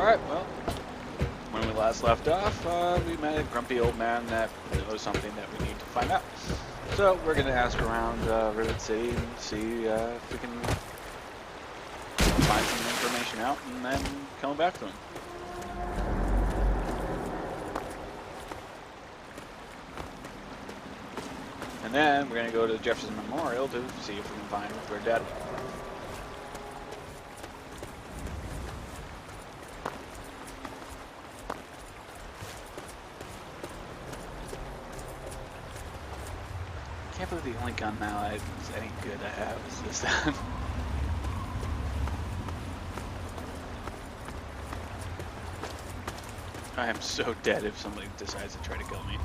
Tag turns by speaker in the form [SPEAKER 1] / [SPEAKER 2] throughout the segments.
[SPEAKER 1] Alright, well, when we last left off, we met a grumpy old man that knows something that we need to find out. So we're going to ask around Rivet City and see if we can find some information out and then come back to him. And then we're going to go to Jefferson Memorial to see if we can find their dad. I can't believe the only gun now that's any good I have is this gun. I am so dead if somebody decides to try to kill me.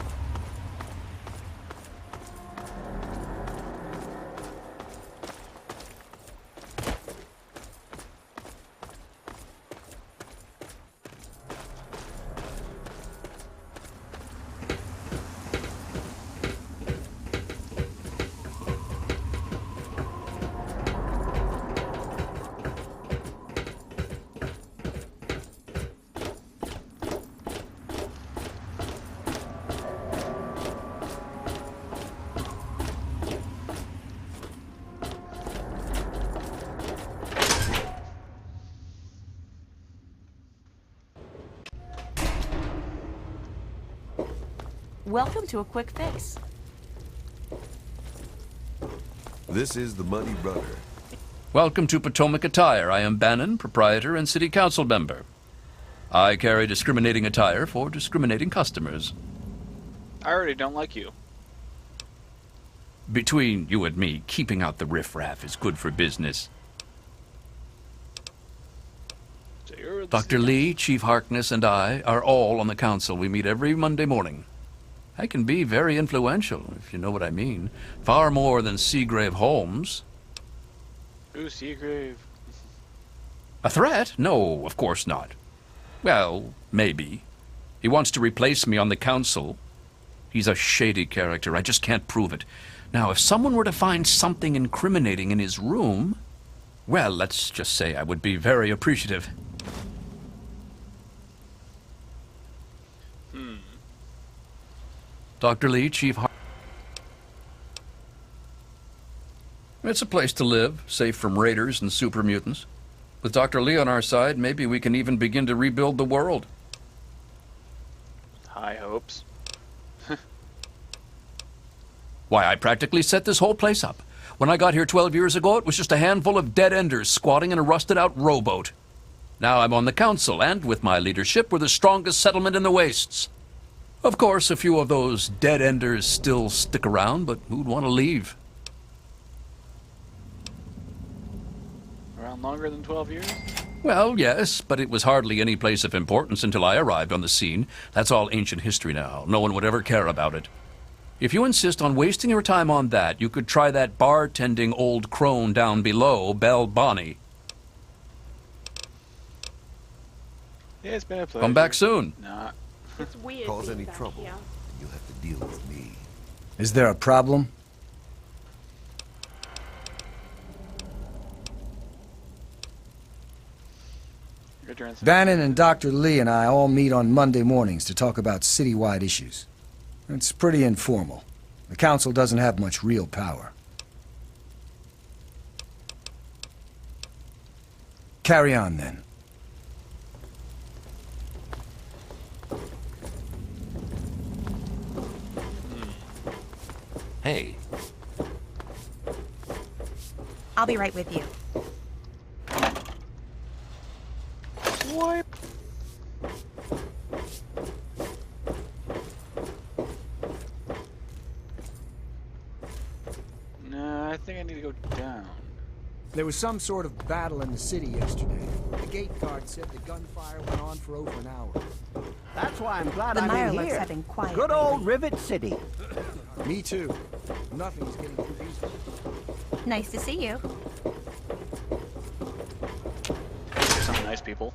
[SPEAKER 2] Welcome to a quick fix.
[SPEAKER 3] This is the Muddy Rudder.
[SPEAKER 4] Welcome to Potomac Attire. I am Bannon, proprietor and city council member. I carry discriminating attire for discriminating customers.
[SPEAKER 1] I already don't like you.
[SPEAKER 4] Between you and me, keeping out the riffraff is good for business.
[SPEAKER 1] So you're the
[SPEAKER 4] Dr. Lee, Chief Harkness, and I are all on the council. We meet every Monday morning. I can be very influential, if you know what I mean. Far more than Seagrave Holmes.
[SPEAKER 1] Ooh, Seagrave.
[SPEAKER 4] A threat? No, of course not. Well, maybe. He wants to replace me on the council. He's a shady character. I just can't prove it. Now, if someone were to find something incriminating in his room, well, let's just say I would be very appreciative. Dr. Lee, Chief It's a place to live, safe from raiders and super mutants. With Dr. Lee on our side, maybe we can even begin to rebuild the world.
[SPEAKER 1] High hopes.
[SPEAKER 4] Why, I practically set this whole place up. When I got here 12 years ago, it was just a handful of dead-enders squatting in a rusted-out rowboat. Now I'm on the council, and with my leadership, we're the strongest settlement in the wastes. Of course, a few of those dead-enders still stick around, but who'd want to leave?
[SPEAKER 1] Around longer than 12 years?
[SPEAKER 4] Well, yes, but it was hardly any place of importance until I arrived on the scene. That's all ancient history now. No one would ever care about it. If you insist on wasting your time on that, you could try that bartending old crone down below, Belle Bonnie.
[SPEAKER 1] Yeah, it's been a pleasure.
[SPEAKER 4] Come back soon.
[SPEAKER 1] Nah.
[SPEAKER 2] It's weird.
[SPEAKER 3] Cause
[SPEAKER 2] being
[SPEAKER 3] any
[SPEAKER 2] back
[SPEAKER 3] trouble,
[SPEAKER 2] here.
[SPEAKER 3] you'll have to deal with me.
[SPEAKER 5] Is there a problem?
[SPEAKER 1] Your turn, sir.
[SPEAKER 5] Bannon and Dr. Lee and I all meet on Monday mornings to talk about citywide issues. It's pretty informal. The council doesn't have much real power. Carry on, then.
[SPEAKER 4] Hey.
[SPEAKER 2] I'll be right with you.
[SPEAKER 1] What? Nah, I think I need to go down.
[SPEAKER 5] There was some sort of battle in the city yesterday. The gate guard said the gunfire went on for over an hour.
[SPEAKER 6] That's why I'm glad
[SPEAKER 2] The
[SPEAKER 6] I'm in
[SPEAKER 2] Mirelurks
[SPEAKER 6] here.
[SPEAKER 2] have been quiet
[SPEAKER 6] Good old
[SPEAKER 2] lately.
[SPEAKER 6] Rivet City.
[SPEAKER 5] Me too. Nothing's getting too peaceful.
[SPEAKER 2] Nice to see you.
[SPEAKER 1] There's some nice people.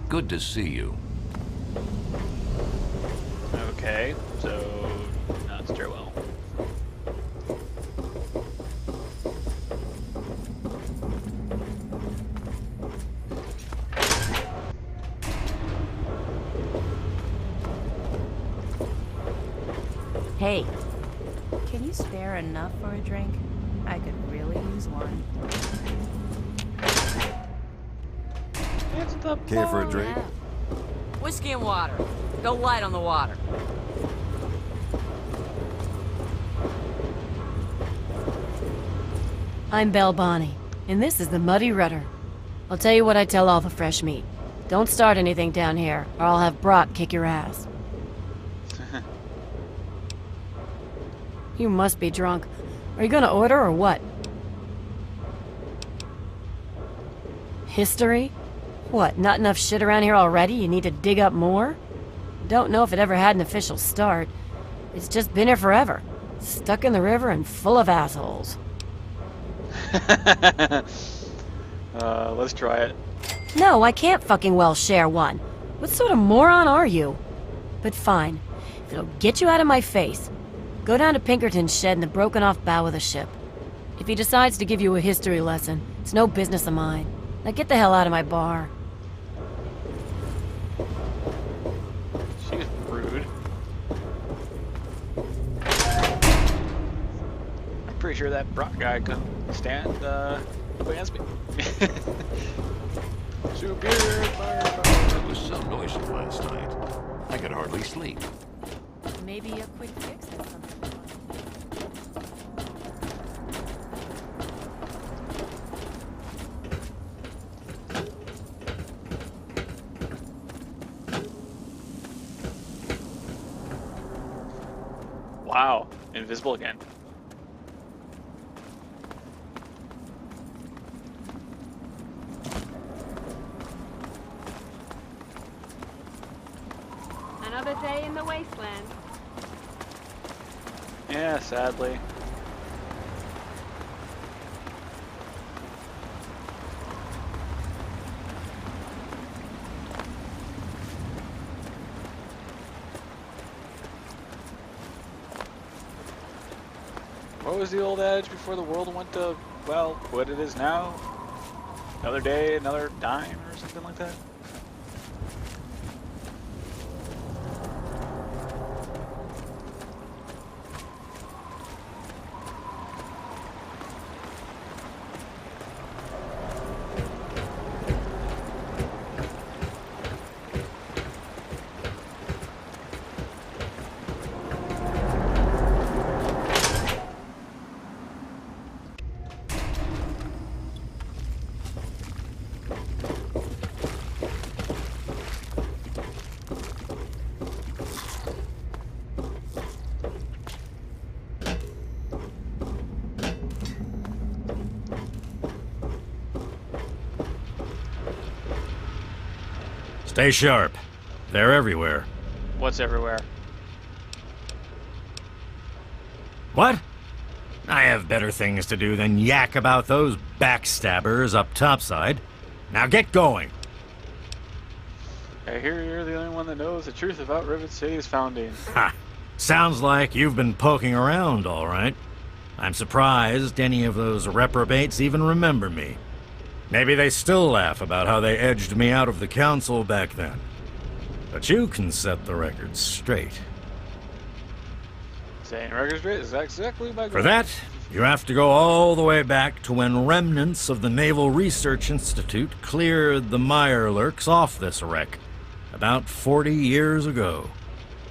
[SPEAKER 4] Good to see you.
[SPEAKER 1] Okay, so not stairwell.
[SPEAKER 2] Hey, can you spare enough for a drink? I could really use one.
[SPEAKER 1] It's the
[SPEAKER 3] Care for a drink?
[SPEAKER 7] Whiskey and water. Go light on the water.
[SPEAKER 8] I'm Belle Bonnie, and this is the Muddy Rudder. I'll tell you what I tell all the fresh meat. Don't start anything down here, or I'll have Brock kick your ass. You must be drunk. Are you gonna order or what? History? What, not enough shit around here already? You need to dig up more? Don't know if it ever had an official start. It's just been here forever. Stuck in the river and full of assholes.
[SPEAKER 1] Let's try it.
[SPEAKER 8] No, I can't fucking well share one. What sort of moron are you? But fine. If it'll get you out of my face, go down to Pinkerton's shed in the broken off bow of the ship. If he decides to give you a history lesson, it's no business of mine. Now get the hell out of my bar.
[SPEAKER 1] She's rude. I'm pretty sure that Brock guy couldn't stand up against me. Superior firepower.
[SPEAKER 4] It was so noisy last night. I could hardly sleep.
[SPEAKER 8] Maybe a quick fix has something.
[SPEAKER 1] Wow, invisible again.
[SPEAKER 9] Another day in the wasteland.
[SPEAKER 1] Yeah, sadly. What was the old adage before the world went to, well, what it is now? Another day, another dime, or something like that?
[SPEAKER 10] Stay sharp. They're everywhere.
[SPEAKER 1] What's everywhere?
[SPEAKER 10] What? I have better things to do than yak about those backstabbers up topside. Now get going.
[SPEAKER 1] I hear you're the only one that knows the truth about Rivet City's founding.
[SPEAKER 10] Ha! Sounds like you've been poking around, all right. I'm surprised any of those reprobates even remember me. Maybe they still laugh about how they edged me out of the council back then. But you can set the record straight.
[SPEAKER 1] Saying record straight is exactly my goal.
[SPEAKER 10] For that, you have to go all the way back to when remnants of the Naval Research Institute cleared the Mirelurks off this wreck, about 40 years ago.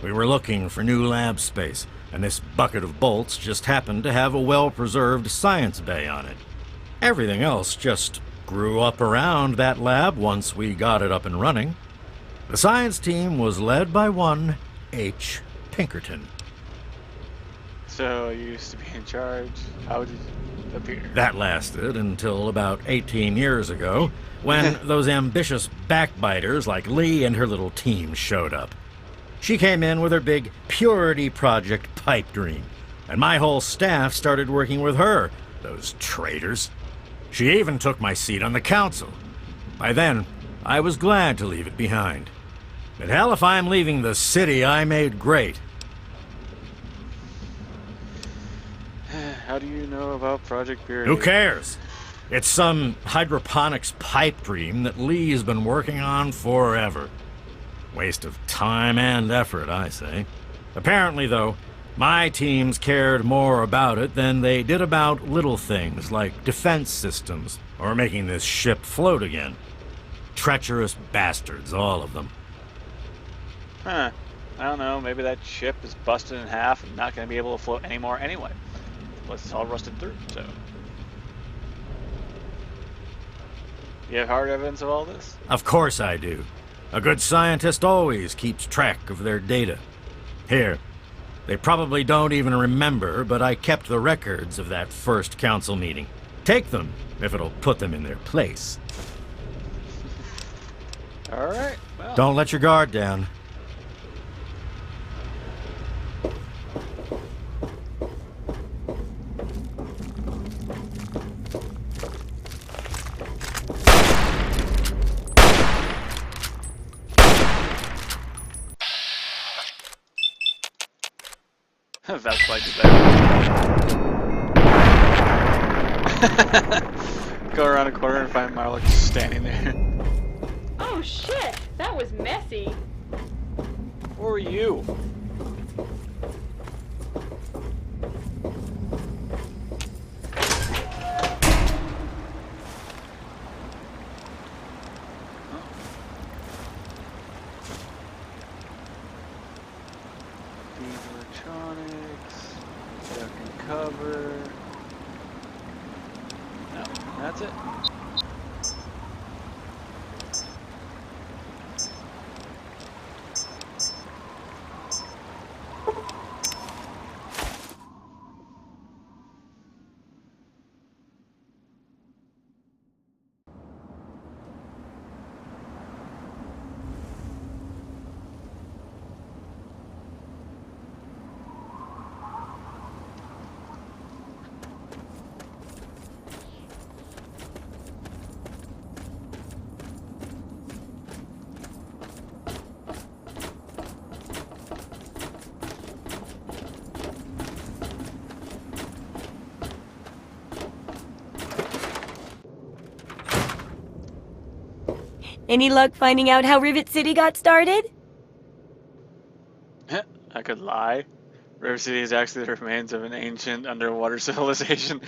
[SPEAKER 10] We were looking for new lab space, and this bucket of bolts just happened to have a well-preserved science bay on it. Everything else just grew up around that lab once we got it up and running. The science team was led by one H. Pinkerton.
[SPEAKER 1] So you used to be in charge. How did you appear?
[SPEAKER 10] That lasted until about 18 years ago, when those ambitious backbiters like Lee and her little team showed up. She came in with her big Purity Project pipe dream, and my whole staff started working with her, those traitors. She even took my seat on the council. By then, I was glad to leave it behind. But hell, if I'm leaving the city I made great.
[SPEAKER 1] How do you know about Project Purity?
[SPEAKER 10] Who cares? It's some hydroponics pipe dream that Lee's been working on forever. Waste of time and effort, I say. Apparently, though, My teams cared more about it than they did about little things like defense systems or making this ship float again. Treacherous bastards, all of them.
[SPEAKER 1] Huh. I don't know, maybe that ship is busted in half and not going to be able to float anymore anyway. Plus it's all rusted through, so. You have hard evidence of all this?
[SPEAKER 10] Of course I do. A good scientist always keeps track of their data. Here, they probably don't even remember, but I kept the records of that first council meeting. Take them, if it'll put them in their place.
[SPEAKER 1] Alright, well.
[SPEAKER 10] Don't let your guard down.
[SPEAKER 1] That's like that. Go around a corner and find Marla just standing there.
[SPEAKER 9] Oh shit, that was messy.
[SPEAKER 1] Who are you? Electronics, duck and cover. No, that's it.
[SPEAKER 8] Any luck finding out how Rivet City got started?
[SPEAKER 1] I could lie. River City is actually the remains of an ancient underwater civilization.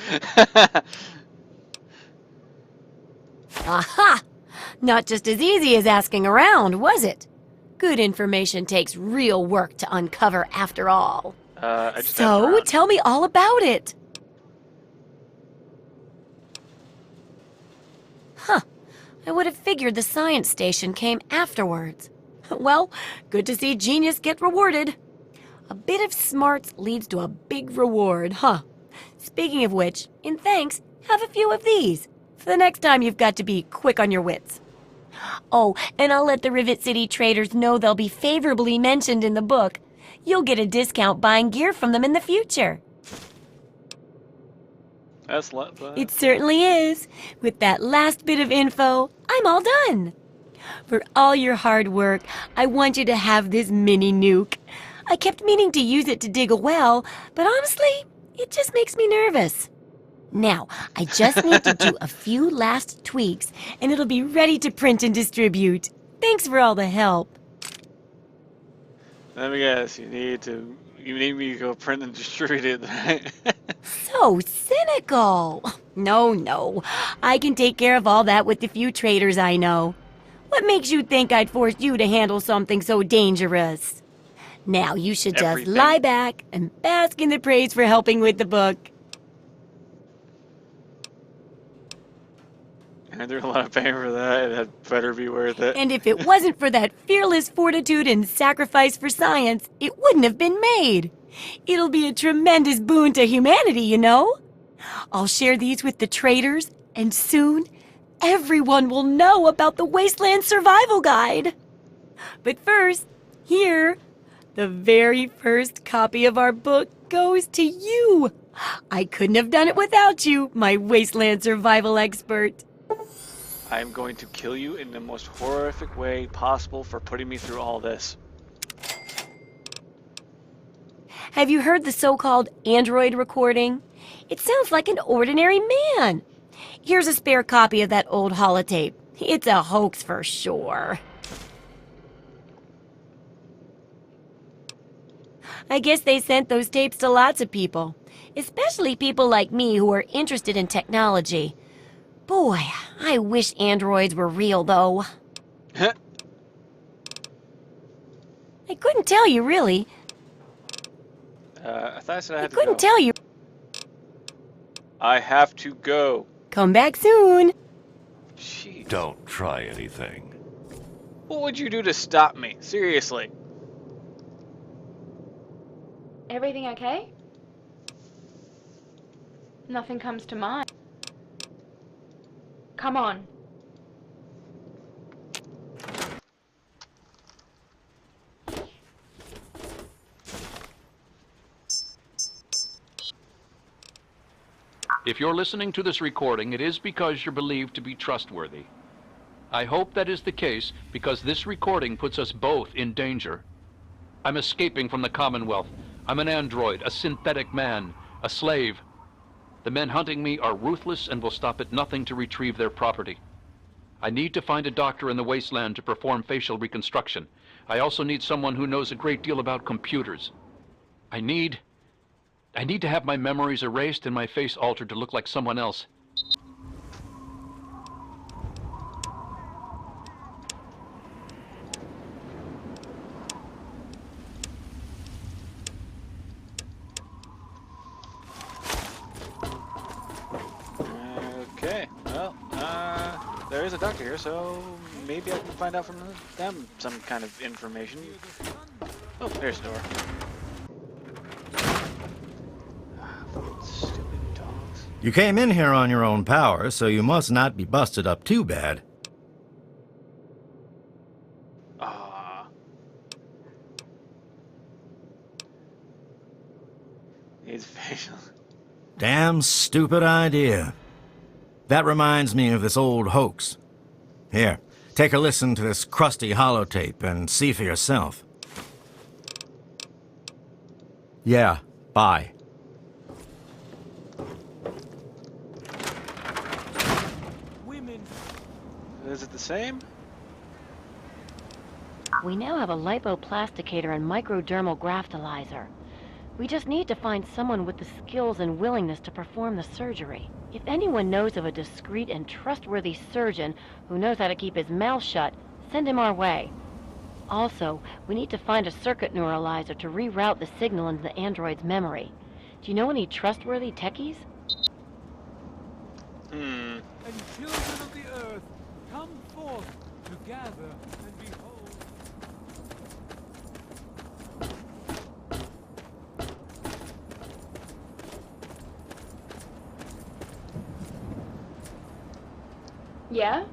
[SPEAKER 8] Aha! Not just as easy as asking around, was it? Good information takes real work to uncover after all.
[SPEAKER 1] I just
[SPEAKER 8] So, tell me all about it. Huh. I would have figured the science station came afterwards. Well, good to see genius get rewarded. A bit of smarts leads to a big reward, huh? Speaking of which, in thanks, have a few of these. For the next time you've got to be quick on your wits. Oh, and I'll let the Rivet City traders know they'll be favorably mentioned in the book. You'll get a discount buying gear from them in the future.
[SPEAKER 1] That's
[SPEAKER 8] It certainly is. With that last bit of info, I'm all done. For all your hard work, I want you to have this mini nuke. I kept meaning to use it to dig a well, but honestly, it just makes me nervous. Now, I just need to do a few last tweaks, and it'll be ready to print and distribute. Thanks for all the help.
[SPEAKER 1] Let me guess, you need me to go print and distribute it, right?
[SPEAKER 8] So cynical. No. I can take care of all that with the few traders I know. What makes you think I'd force you to handle something so dangerous? Now you should just lie back and bask in the praise for helping with the book.
[SPEAKER 1] There's a lot of paying for that. That better be worth it.
[SPEAKER 8] And if it wasn't for that fearless fortitude and sacrifice for science, it wouldn't have been made. It'll be a tremendous boon to humanity, you know? I'll share these with the traders, and soon, everyone will know about the Wasteland Survival Guide. But first, here, the very first copy of our book goes to you. I couldn't have done it without you, my Wasteland Survival expert.
[SPEAKER 1] I am going to kill you in the most horrific way possible for putting me through all this.
[SPEAKER 8] Have you heard the so-called android recording? It sounds like an ordinary man. Here's a spare copy of that old holotape. It's a hoax for sure. I guess they sent those tapes to lots of people, especially people like me who are interested in technology. Boy, I wish androids were real, though. I couldn't tell you, really.
[SPEAKER 1] I thought I said I
[SPEAKER 8] I
[SPEAKER 1] had to go.
[SPEAKER 8] couldn't tell you.
[SPEAKER 1] I have to go.
[SPEAKER 8] Come back soon.
[SPEAKER 1] Jeez.
[SPEAKER 3] Don't try anything.
[SPEAKER 1] What would you do to stop me? Seriously.
[SPEAKER 9] Everything okay? Nothing comes to mind. Come on.
[SPEAKER 4] If you're listening to this recording, it is because you're believed to be trustworthy. I hope that is the case because this recording puts us both in danger. I'm escaping from the Commonwealth. I'm an android, a synthetic man, a slave. The men hunting me are ruthless and will stop at nothing to retrieve their property. I need to find a doctor in the wasteland to perform facial reconstruction. I also need someone who knows a great deal about computers. I need to have my memories erased and my face altered to look like someone else.
[SPEAKER 1] Okay, well, there is a doctor here, so maybe I can find out from them some kind of information. Oh, there's the door. Stupid dogs.
[SPEAKER 10] You came in here on your own power, so you must not be busted up too bad.
[SPEAKER 1] Ah. He's facial.
[SPEAKER 10] Damn stupid idea. That reminds me of this old hoax. Here, take a listen to this crusty holotape and see for yourself. Yeah, bye.
[SPEAKER 1] Is it the same?
[SPEAKER 8] We now have a lipoplasticator and microdermal graftalizer. We just need to find someone with the skills and willingness to perform the surgery. If anyone knows of a discreet and trustworthy surgeon who knows how to keep his mouth shut, send him our way. Also, we need to find a circuit neuralizer to reroute the signal into the android's memory. Do you know any trustworthy techies?
[SPEAKER 11] And children of the earth, come forth to gather and behold.
[SPEAKER 9] Yeah?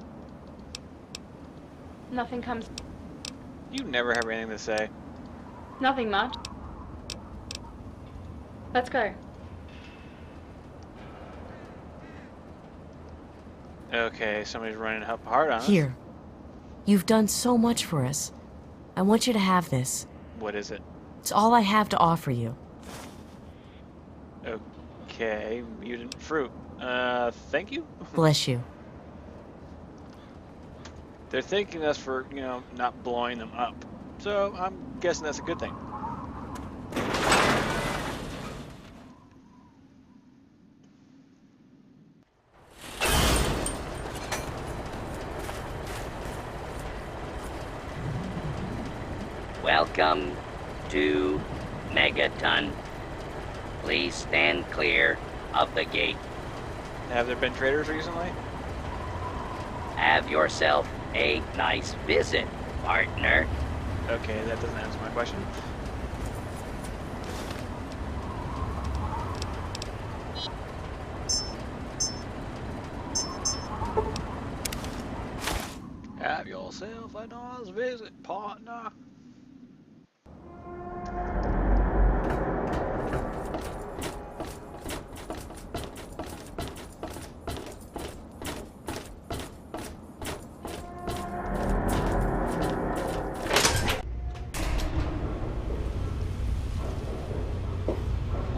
[SPEAKER 9] Nothing comes...
[SPEAKER 1] You never have anything to say.
[SPEAKER 9] Nothing much. Let's go.
[SPEAKER 1] Okay, somebody's running up hard on us.
[SPEAKER 2] Here. You've done so much for us. I want you to have this.
[SPEAKER 1] What is it?
[SPEAKER 2] It's all I have to offer you.
[SPEAKER 1] Okay, mutant fruit. Thank you?
[SPEAKER 2] Bless you.
[SPEAKER 1] They're thanking us for, you know, not blowing them up. So I'm guessing that's a good thing.
[SPEAKER 12] Welcome to Megaton. Please stand clear of the gate.
[SPEAKER 1] Have there been traders recently?
[SPEAKER 12] Have yourself a nice visit, partner.
[SPEAKER 1] Okay, that doesn't answer my question. Have yourself a nice visit, partner.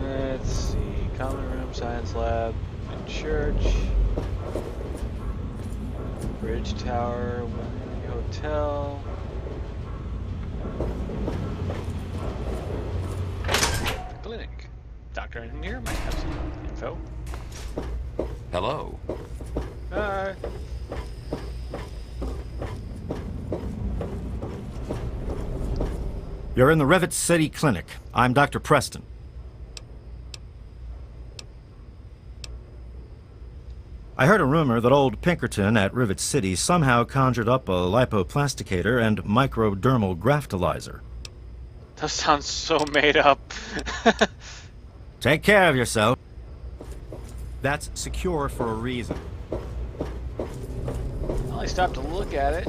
[SPEAKER 1] Let's see, common room, science lab, and church, bridge tower, hotel. Doctor in here might have some info.
[SPEAKER 4] Hello.
[SPEAKER 1] Hi.
[SPEAKER 10] You're in the Rivet City Clinic. I'm Dr. Preston. I heard a rumor that old Pinkerton at Rivet City somehow conjured up a lipoplasticator and microdermal graftalizer.
[SPEAKER 1] That sounds so made up.
[SPEAKER 10] Take care of yourself. That's secure for a reason.
[SPEAKER 1] I only stopped to look at it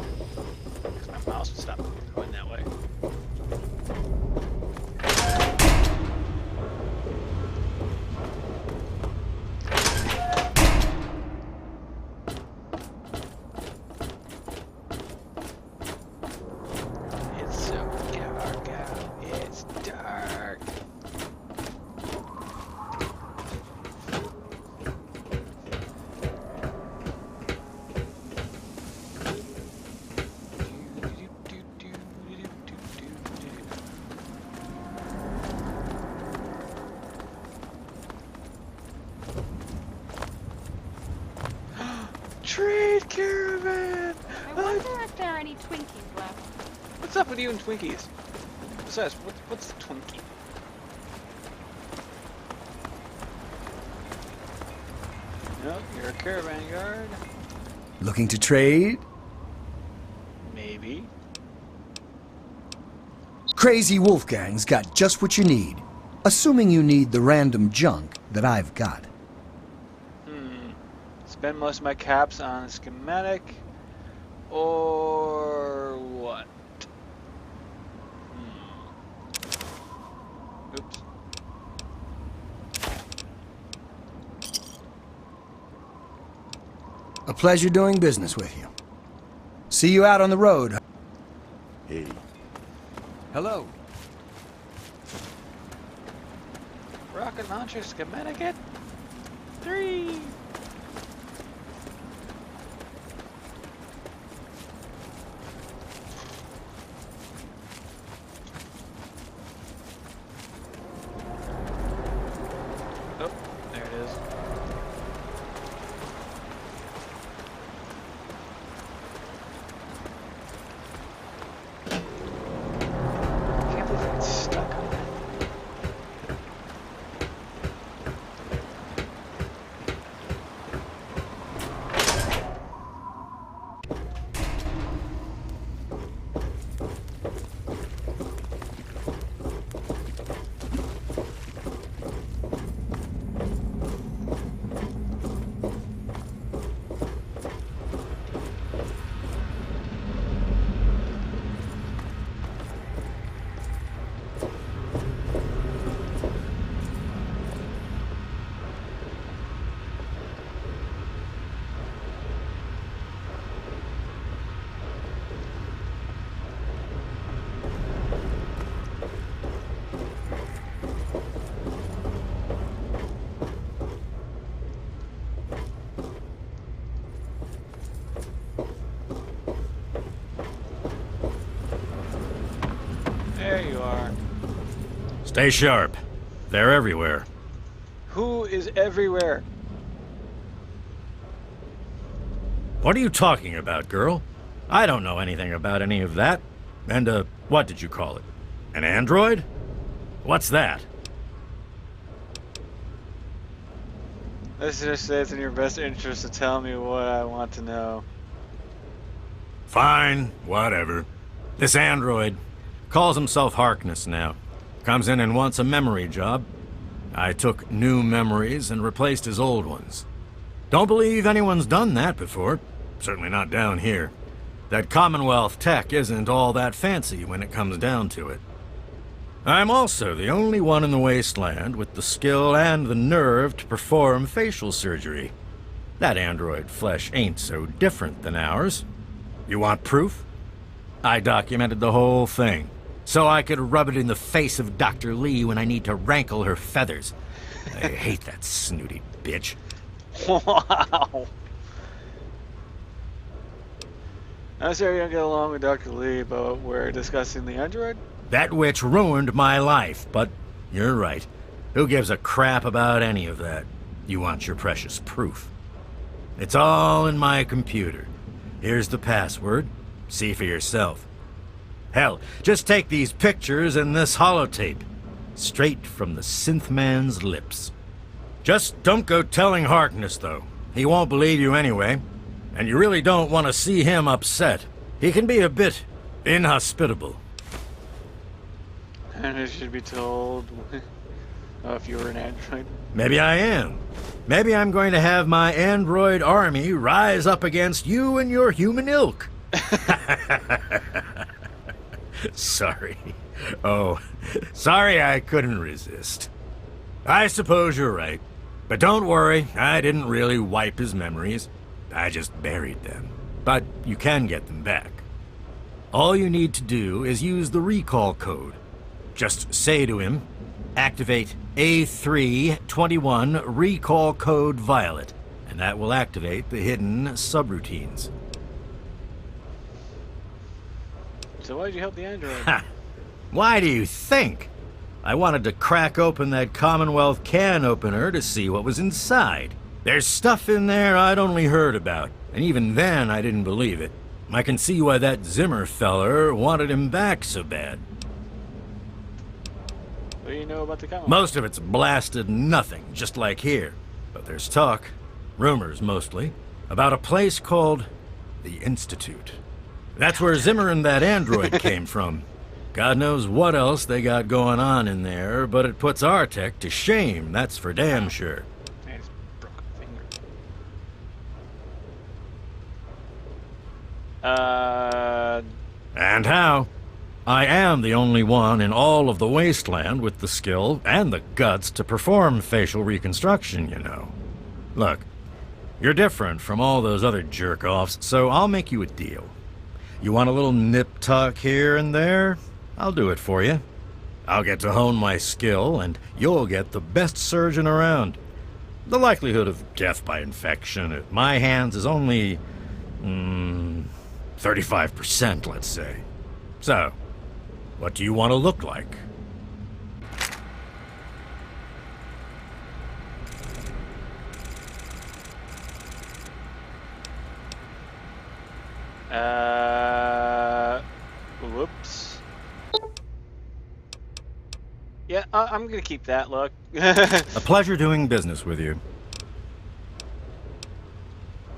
[SPEAKER 1] because my mouse would stop going that way. It's so dark out. It's dark. Trade caravan!
[SPEAKER 9] I wonder if there are any Twinkies left.
[SPEAKER 1] What's up with you and Twinkies? Besides, what's the Twinkie? No, you're a caravan guard.
[SPEAKER 5] Looking to trade?
[SPEAKER 1] Maybe.
[SPEAKER 5] Crazy Wolfgang's got just what you need. Assuming you need the random junk that I've got.
[SPEAKER 1] Spend most of my caps on a schematic, or what? Oops.
[SPEAKER 5] A pleasure doing business with you. See you out on the road.
[SPEAKER 3] Hey.
[SPEAKER 5] Hello.
[SPEAKER 1] Rocket launcher schematic at 3. Oh, there it is. Can't believe it's stuck on that. There you are.
[SPEAKER 10] Stay sharp. They're everywhere.
[SPEAKER 1] Who is everywhere?
[SPEAKER 10] What are you talking about, girl? I don't know anything about any of that. And, what did you call it? An android? What's that?
[SPEAKER 1] Let's just say it's in your best interest to tell me what I want to know.
[SPEAKER 10] Fine, whatever. This android calls himself Harkness now. Comes in and wants a memory job. I took new memories and replaced his old ones. Don't believe anyone's done that before. Certainly not down here. That Commonwealth tech isn't all that fancy when it comes down to it. I'm also the only one in the wasteland with the skill and the nerve to perform facial surgery. That android flesh ain't so different than ours. You want proof? I documented the whole thing, so I could rub it in the face of Dr. Lee when I need to rankle her feathers. I hate that snooty bitch.
[SPEAKER 1] Wow. I'm sorry you don't get along with Dr. Lee, but we're discussing the android?
[SPEAKER 10] That witch ruined my life, but you're right. Who gives a crap about any of that? You want your precious proof. It's all in my computer. Here's the password. See for yourself. Hell, just take these pictures and this holotape. Straight from the synth man's lips. Just don't go telling Harkness, though. He won't believe you anyway. And you really don't want to see him upset. He can be a bit inhospitable.
[SPEAKER 1] And I should be told if you were an android.
[SPEAKER 10] Maybe I am. Maybe I'm going to have my android army rise up against you and your human ilk. Sorry. Oh, sorry I couldn't resist. I suppose you're right. But don't worry, I didn't really wipe his memories. I just buried them. But you can get them back. All you need to do is use the recall code. Just say to him, activate A321 recall code Violet, and that will activate the hidden subroutines.
[SPEAKER 1] So why'd you help the android?
[SPEAKER 10] Ha! Why do you think? I wanted to crack open that Commonwealth can opener to see what was inside. There's stuff in there I'd only heard about, and even then I didn't believe it. I can see why that Zimmer feller wanted him back so bad.
[SPEAKER 1] What do you know about the Commonwealth?
[SPEAKER 10] Most of it's blasted nothing, just like here. But there's talk, rumors mostly, about a place called the Institute. That's where Zimmer and that android came from. God knows what else they got going on in there, but it puts our tech to shame, that's for damn sure.
[SPEAKER 1] I just broke a finger.
[SPEAKER 10] And how? I am the only one in all of the wasteland with the skill and the guts to perform facial reconstruction, you know. Look, you're different from all those other jerk-offs, so I'll make you a deal. You want a little nip-tuck here and there? I'll do it for you. I'll get to hone my skill, and you'll get the best surgeon around. The likelihood of death by infection at my hands is only 35%, let's say. So, what do you want to look like?
[SPEAKER 1] Whoops. Yeah, I'm gonna keep that look.
[SPEAKER 10] A pleasure doing business with you.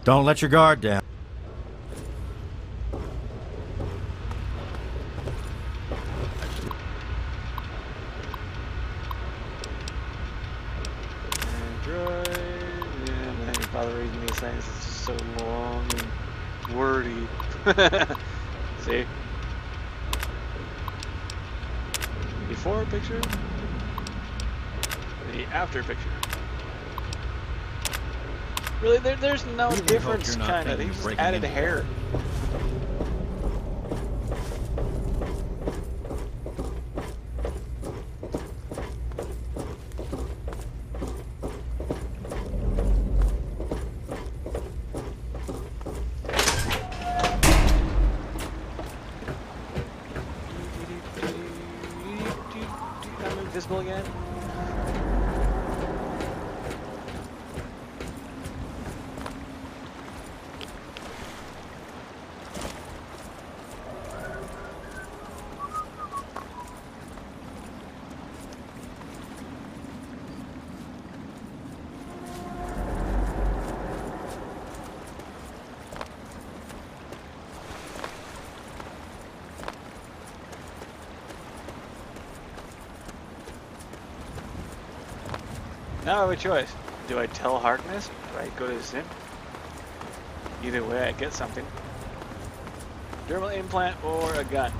[SPEAKER 10] Don't let your guard down.
[SPEAKER 1] Android. Yeah, man, you bother reading these things. It's just so long and wordy. See? Before picture, the after picture. Really, there's no difference, kind of. They just added hair. I'm invisible again. Now I have a choice. Do I tell Harkness or do I go to Zim? Either way, I get something. Dermal implant or a gun.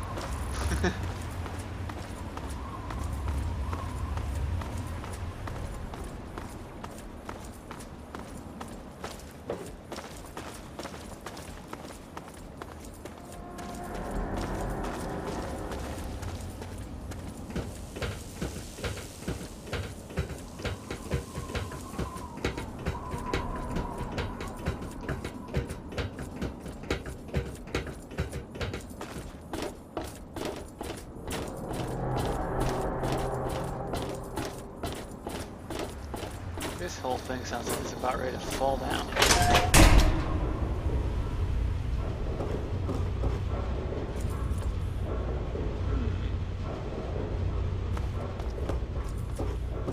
[SPEAKER 1] whole thing sounds like it's about ready to fall down.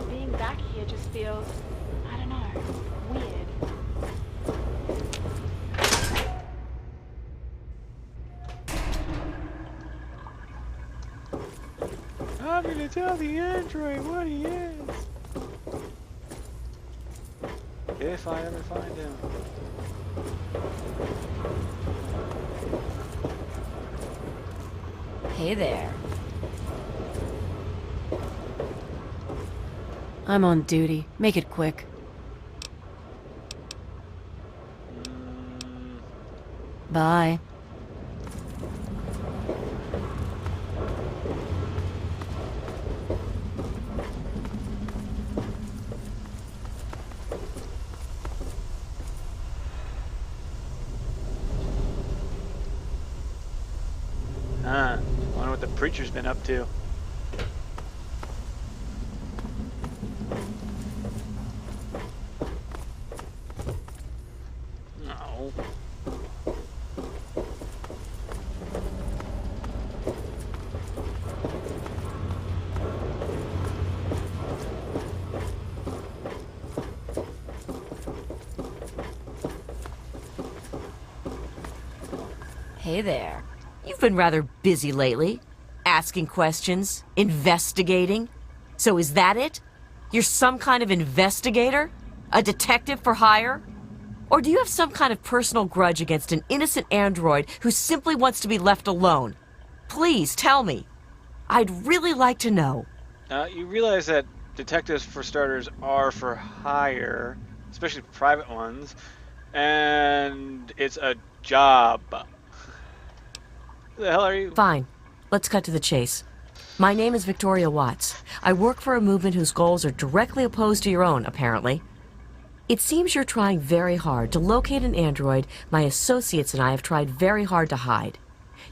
[SPEAKER 9] Being back here just feels, I don't know, weird.
[SPEAKER 1] I'm gonna tell the android what he is. If I ever find him.
[SPEAKER 8] Hey there. I'm on duty. Make it quick. Bye.
[SPEAKER 1] Wonder what the preacher's been up to. No.
[SPEAKER 7] Hey there. You've been rather busy lately. Asking questions, investigating. So is that it? You're some kind of investigator? A detective for hire? Or do you have some kind of personal grudge against an innocent android who simply wants to be left alone? Please tell me. I'd really like to know.
[SPEAKER 1] You realize that detectives, for starters, are for hire, especially private ones, and it's a job. Who the hell are you?
[SPEAKER 7] Fine. Let's cut to the chase. My name is Victoria Watts. I work for a movement whose goals are directly opposed to your own, apparently. It seems you're trying very hard to locate an android my associates and I have tried very hard to hide.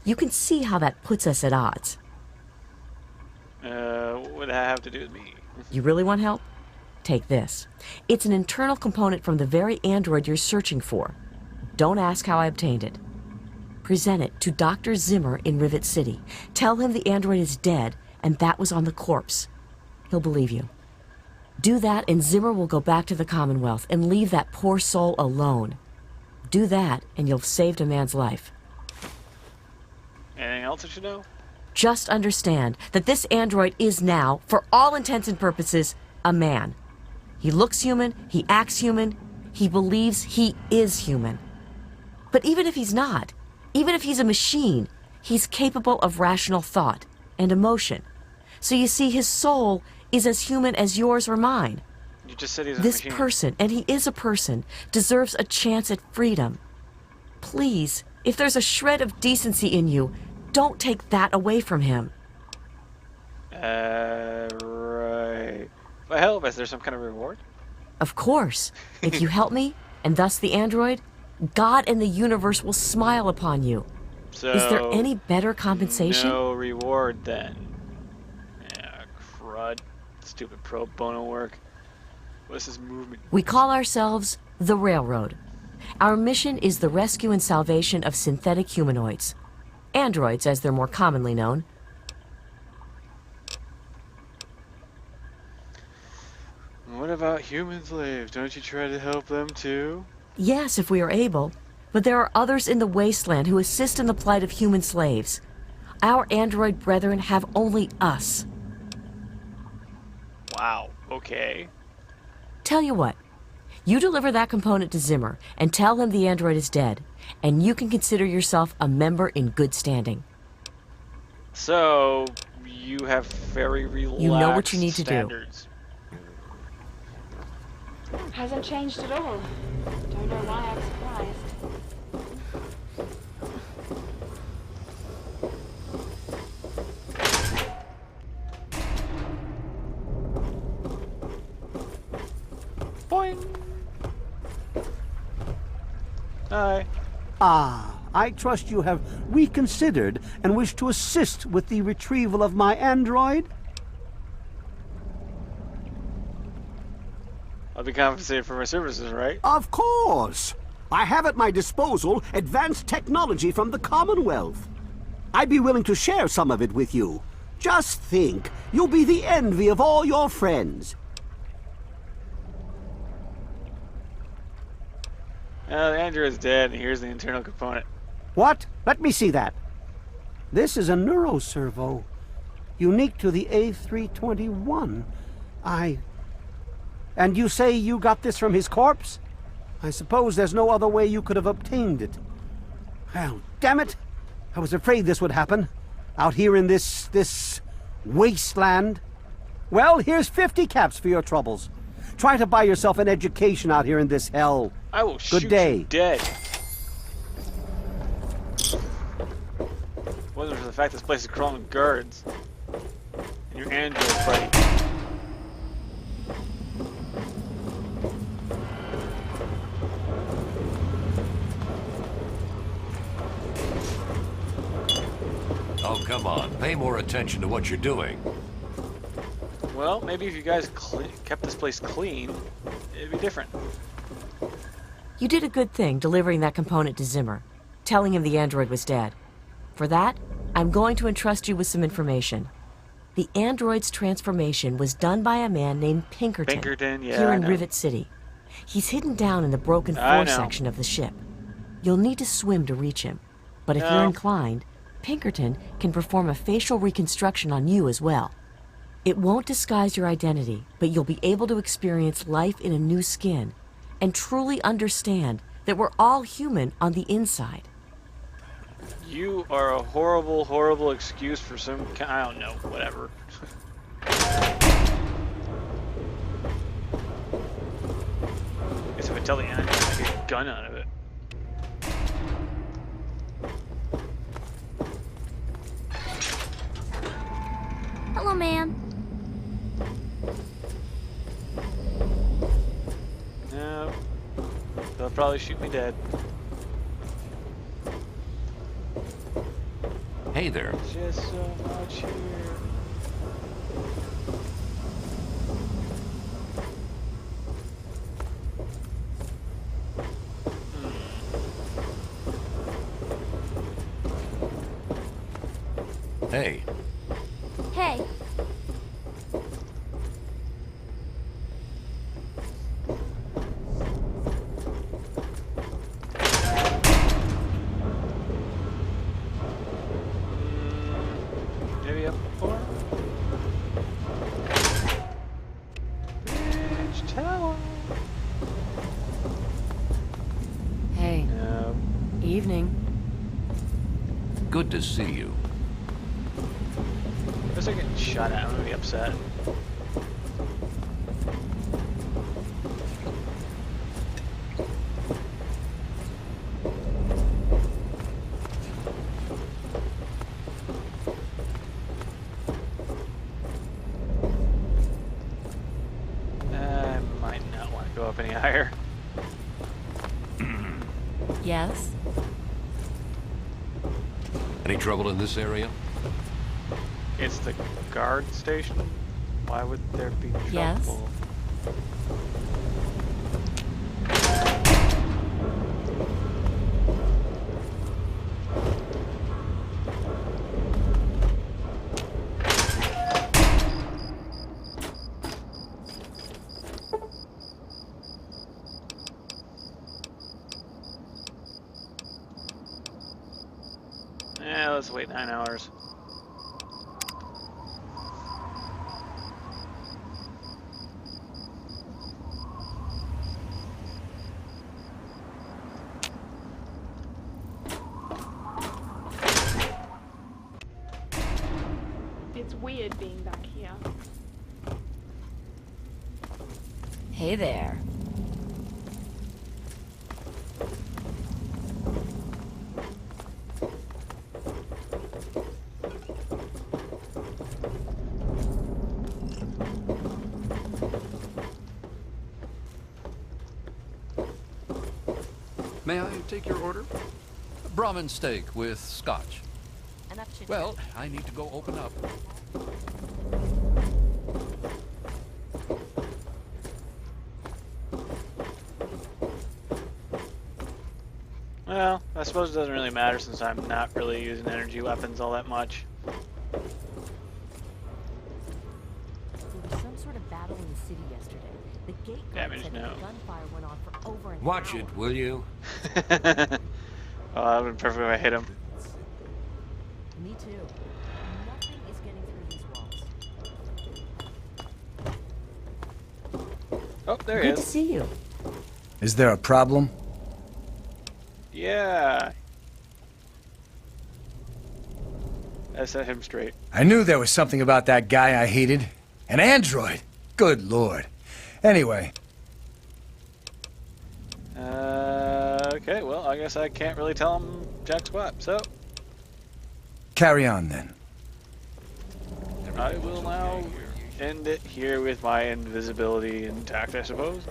[SPEAKER 7] You can see how that puts us at odds.
[SPEAKER 1] What would that have to do with me?
[SPEAKER 7] You really want help? Take this. It's an internal component from the very android you're searching for. Don't ask how I obtained it. Present it to Dr. Zimmer in Rivet City. Tell him the android is dead and that was on the corpse. He'll believe you. Do that and Zimmer will go back to the Commonwealth and leave that poor soul alone. Do that and you'll have saved a man's life.
[SPEAKER 1] Anything else I should know?
[SPEAKER 7] Just understand that this android is now, for all intents and purposes, a man. He looks human, he acts human, he believes he is human. But even if he's not, even if he's a machine, he's capable of rational thought and emotion. So you see, his soul is as human as yours or mine.
[SPEAKER 1] You just said he's a
[SPEAKER 7] This
[SPEAKER 1] machine.
[SPEAKER 7] person, and he is a person, deserves a chance at freedom. Please, if there's a shred of decency in you, don't take that away from him.
[SPEAKER 1] Right. If I help, is there some kind of reward?
[SPEAKER 7] Of course. If you help me, and thus the android, God and the universe will smile upon you.
[SPEAKER 1] So,
[SPEAKER 7] is there any better compensation?
[SPEAKER 1] No reward then. Yeah, crud. Stupid pro bono work. What's this movement?
[SPEAKER 7] We call ourselves the Railroad. Our mission is the rescue and salvation of synthetic humanoids. Androids, as they're more commonly known.
[SPEAKER 1] What about human slaves? Don't you try to help them too?
[SPEAKER 7] Yes, if we are able. But there are others in the wasteland who assist in the plight of human slaves. Our android brethren have only us.
[SPEAKER 1] Wow, okay.
[SPEAKER 7] Tell you what. You deliver that component to Zimmer and tell him the android is dead, and you can consider yourself a member in good standing.
[SPEAKER 1] So, you have very relaxed
[SPEAKER 7] You know what you need to
[SPEAKER 1] standards.
[SPEAKER 9] Hasn't changed at all. Don't know why I'm surprised.
[SPEAKER 1] Boing. Hi.
[SPEAKER 6] Ah, I trust you have reconsidered and wish to assist with the retrieval of my android?
[SPEAKER 1] I'll be compensated for my services, right?
[SPEAKER 6] Of course! I have at my disposal advanced technology from the Commonwealth. I'd be willing to share some of it with you. Just think, you'll be the envy of all your friends.
[SPEAKER 1] The android's dead, and here's the internal component.
[SPEAKER 6] What? Let me see that. This is a neuroservo, unique to the A321. And you say you got this from his corpse? I suppose there's no other way you could have obtained it. Well, damn it! I was afraid this would happen. Out here in this wasteland. Well, here's 50 caps for your troubles. Try to buy yourself an education out here in this hell.
[SPEAKER 1] I will shoot
[SPEAKER 6] Good day.
[SPEAKER 1] you dead. Wasn't for the fact this place is crawling with guards. And your android buddy.
[SPEAKER 3] Oh, come on. Pay more attention to what you're doing.
[SPEAKER 1] Well, maybe if you guys kept this place clean, it'd be different.
[SPEAKER 7] You did a good thing delivering that component to Zimmer, telling him the android was dead. For that, I'm going to entrust you with some information. The android's transformation was done by a man named Pinkerton,
[SPEAKER 1] Yeah,
[SPEAKER 7] here
[SPEAKER 1] I
[SPEAKER 7] in
[SPEAKER 1] know.
[SPEAKER 7] Rivet City. He's hidden down in the broken
[SPEAKER 1] I
[SPEAKER 7] floor
[SPEAKER 1] know.
[SPEAKER 7] section of the ship. You'll need to swim to reach him, but if
[SPEAKER 1] No.
[SPEAKER 7] you're inclined, Pinkerton can perform a facial reconstruction on you as well. It won't disguise your identity, but you'll be able to experience life in a new skin and truly understand that we're all human on the inside.
[SPEAKER 1] You are a horrible, horrible excuse for some kind. I don't know, whatever. Guess if I tell the android, I get a gun out of it.
[SPEAKER 8] Hello, ma'am.
[SPEAKER 1] No. They'll probably shoot me dead.
[SPEAKER 3] Hey there.
[SPEAKER 1] Just so much here.
[SPEAKER 3] Hey.
[SPEAKER 8] Hey.
[SPEAKER 1] Maybe up four. Bridge tower.
[SPEAKER 8] Hey.
[SPEAKER 1] No.
[SPEAKER 8] Evening.
[SPEAKER 3] Good to see you.
[SPEAKER 1] If I get shot at, I'm gonna be upset. I might not want to go up any higher.
[SPEAKER 8] Yes?
[SPEAKER 3] Any trouble in this area?
[SPEAKER 1] It's the guard station. Why would there be trouble?
[SPEAKER 8] Yes.
[SPEAKER 1] Yeah, let's wait 9 hours.
[SPEAKER 9] It's weird being back here.
[SPEAKER 8] Hey there.
[SPEAKER 4] May I take your order? A Brahmin steak with scotch. Well, I need to go open up.
[SPEAKER 1] I suppose it doesn't really matter since I'm not really using energy weapons all that much.
[SPEAKER 7] There was some sort of battle in the city yesterday. The gate guard
[SPEAKER 1] Damage,
[SPEAKER 7] said
[SPEAKER 1] no.
[SPEAKER 7] that the gunfire went on for over an
[SPEAKER 3] Watch
[SPEAKER 7] hour.
[SPEAKER 3] it, will you?
[SPEAKER 1] Oh, that would have been perfect if I hit him.
[SPEAKER 7] Me too. Nothing is getting through these walls.
[SPEAKER 1] Oh, there he
[SPEAKER 7] Good to
[SPEAKER 1] is.
[SPEAKER 7] see you.
[SPEAKER 5] Is there a problem?
[SPEAKER 1] Yeah. I set him straight.
[SPEAKER 5] I knew there was something about that guy I hated. An android! Good lord. Anyway,
[SPEAKER 1] Okay, well, I guess I can't really tell him jack squat, so
[SPEAKER 5] carry on then.
[SPEAKER 1] I will now end it here with my invisibility intact, I suppose.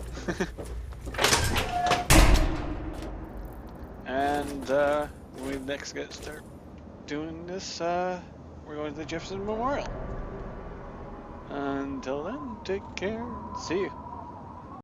[SPEAKER 1] And when we next start doing this, we're going to the Jefferson Memorial. Until then, take care. See you.